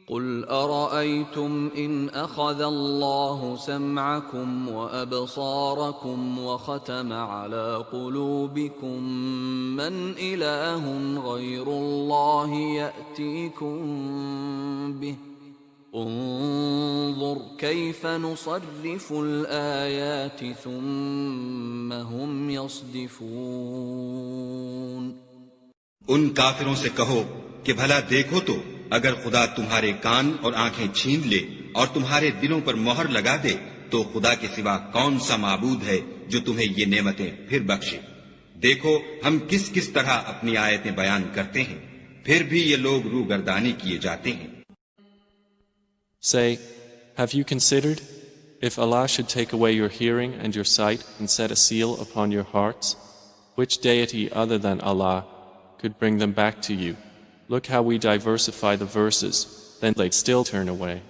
قل أرأيتم إن أخذ الله سمعكم وأبصاركم وختم على قلوبكم من إله غير الله يأتيكم به انظر كيف نصرف الآيات ثم هم يصدفون۔ ان کافروں سے کہو کہ بھلا دیکھو تو اگر خدا تمہارے کان اور آنکھیں چھین لے اور تمہارے دلوں پر مہر لگا دے تو خدا کے سوا کون سا معبود ہے جو تمہیں یہ نعمتیں پھر بخشے؟ دیکھو ہم کس کس طرح اپنی آیتیں بیان کرتے ہیں، پھر بھی یہ لوگ روگردانی کیے جاتے ہیں۔ Say, have you considered, if Allah should take away your hearing and your sight and set a seal upon your hearts, which deity other than Allah could bring them back to you? Look how we diversify the verses, then they'd still turn away.